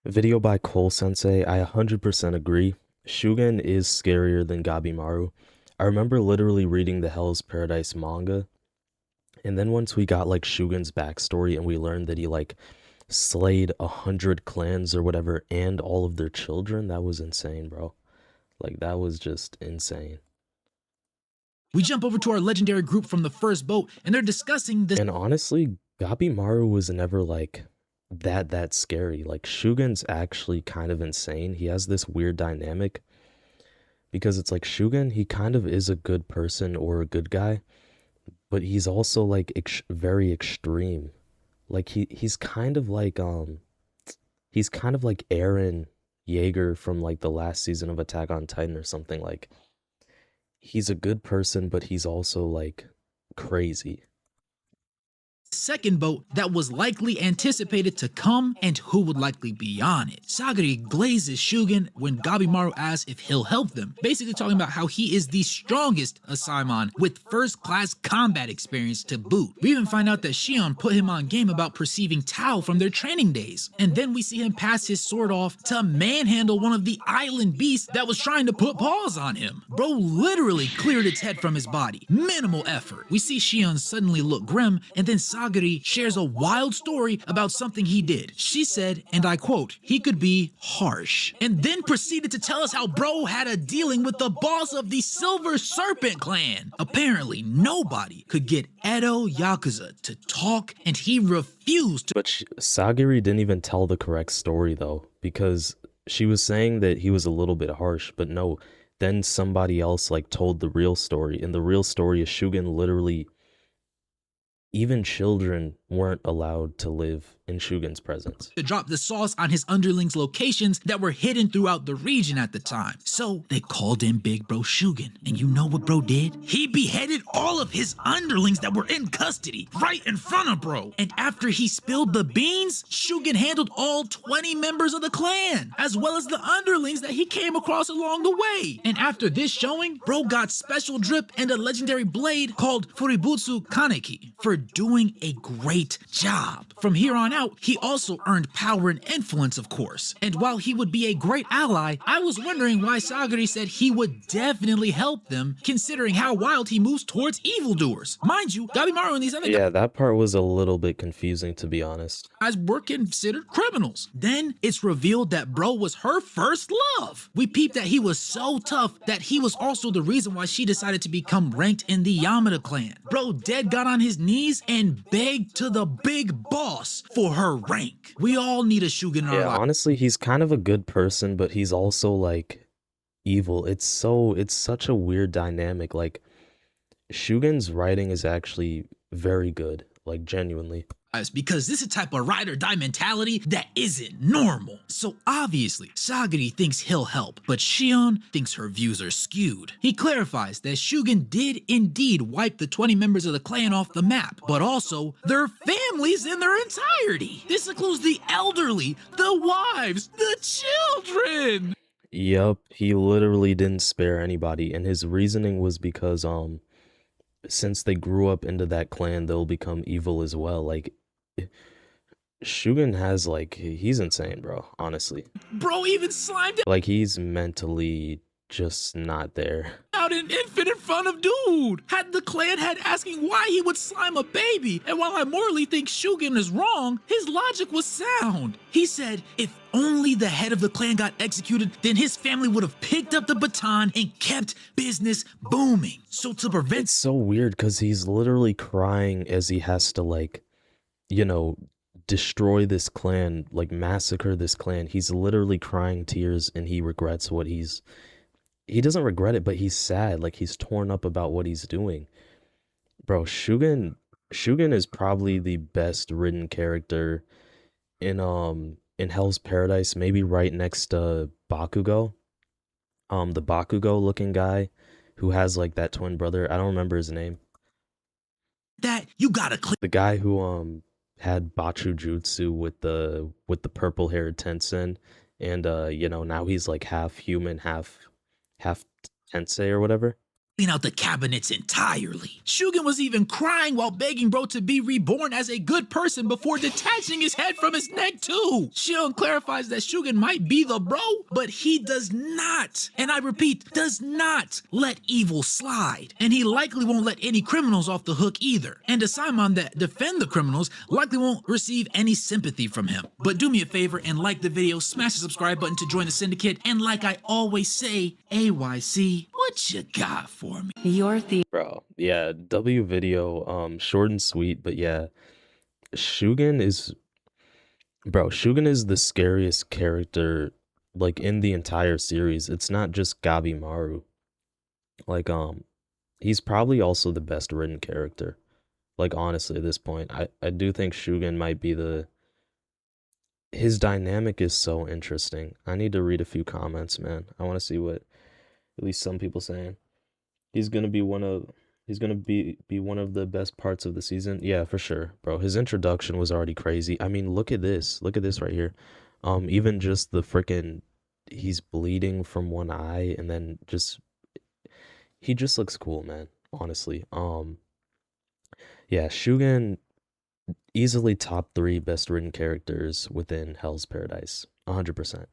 Video by Cole Sensei. I 100% agree. Shugen is scarier than Gabimaru. I remember literally reading the Hell's Paradise manga, and then once we got like Shugen's backstory and we learned that he like slayed 100 clans or whatever and all of their children, that was insane, bro. Like that was just insane. We jump over to our legendary group from the first boat, and they're discussing this. And honestly, Gabimaru was never like that scary. Like Shugen's actually kind of insane. He has this weird dynamic because it's like Shugen, he kind of is a good person or a good guy, but he's also like very extreme. Like he's kind of like Eren Yeager from like the last season of Attack on Titan or something. Like he's a good person, but he's also like crazy. Second boat that was likely anticipated to come and who would likely be on it. Sagari glazes Shugen when Gabimaru asks if he'll help them, basically talking about how he is the strongest Asaemon with first-class combat experience to boot. We even find out that Shion put him on game about perceiving Tao from their training days, and then we see him pass his sword off to manhandle one of the island beasts that was trying to put paws on him. Bro literally cleared its head from his body. Minimal effort. We see Shion suddenly look grim, and then Sagari shares a wild story about something he did. She said, and I quote, he could be harsh, and then proceeded to tell us how bro had a dealing with the boss of the Silver Serpent clan. Apparently, nobody could get Edo Yakuza to talk, and he refused to. But Sagari didn't even tell the correct story though, because she was saying that he was a little bit harsh, but no, then somebody else like told the real story, and the real story is Shugen literally, even children weren't allowed to live in Shugen's presence. To drop the sauce on his underlings' locations that were hidden throughout the region at the time. So they called in Big Bro Shugen, and you know what bro did? He beheaded all of his underlings that were in custody, right in front of bro. And after he spilled the beans, Shugen handled all 20 members of the clan, as well as the underlings that he came across along the way. And after this showing, bro got special drip and a legendary blade called Fuributsu Kaneki for doing a great job. From here on out, he also earned power and influence, of course. And while he would be a great ally, I was wondering why Sagari said he would definitely help them, considering how wild he moves towards evildoers. Mind you, Gabimaru and these other Yeah, that part was a little bit confusing, to be honest. guys were considered criminals. Then it's revealed that bro was her first love. We peeped that he was so tough that he was also the reason why she decided to become ranked in the Yamada clan. Bro dead got on his knees and begged to the big boss for her rank. We all need a Shugen in our Yeah, life. honestly, he's kind of a good person, but he's also like evil. It's such a weird dynamic. Like Shugen's writing is actually very good, like genuinely. Because this is a type of ride or die mentality that isn't normal. So obviously, Sagari thinks he'll help, but Shion thinks her views are skewed. He clarifies that Shugen did indeed wipe the 20 members of the clan off the map, but also their families in their entirety. This includes the elderly, the wives, the children. Yup, he literally didn't spare anybody, and his reasoning was because since they grew up into that clan, they'll become evil as well. Like Shugen has like he's insane, bro, honestly. Bro even slimed Like he's mentally just not there. out an infant in front of dude. Had the clan head asking why he would slime a baby, and while I morally think Shugen is wrong, his logic was sound. He said if only the head of the clan got executed, then his family would have picked up the baton and kept business booming. So to prevent— It's so weird because he's literally crying as he has to like, you know, destroy this clan, like massacre this clan. He's literally crying tears and he regrets what he doesn't regret it, but he's sad. Like he's torn up about what he's doing. Bro, Shugen is probably the best written character in Hell's Paradise, maybe right next to Bakugo. The Bakugo looking guy who has like that twin brother. I don't remember his name. that, you gotta clear The guy who had Bachu Jutsu with the purple haired Tensen, and you know, now he's like half human, half Tensei or whatever. clean out the cabinets entirely. Shugen was even crying while begging bro to be reborn as a good person before detaching his head from his neck too. Shion clarifies that Shugen might be the bro, but he does not, and I repeat, does not let evil slide. And he likely won't let any criminals off the hook either. And the Simon that defend the criminals likely won't receive any sympathy from him. But do me a favor and like the video, smash the subscribe button to join the syndicate, and like I always say, AYC, what you got for me? Bro, yeah, W video, short and sweet, but yeah, Shugen is, bro, Shugen is the scariest character, like, in the entire series. It's not just Gabimaru. Like, he's probably also the best written character. Like, honestly, at this point, I do think Shugen might be his dynamic is so interesting. I need to read a few comments, man. I want to see what at least some people saying. He's gonna be one of one of the best parts of the season. Yeah, for sure, bro. His introduction was already crazy. I mean, look at this. Look at this right here. Even just the freaking he's bleeding from one eye and then he just looks cool, man. Honestly. Yeah, Shugen easily top 3 best written characters within Hell's Paradise. 100%.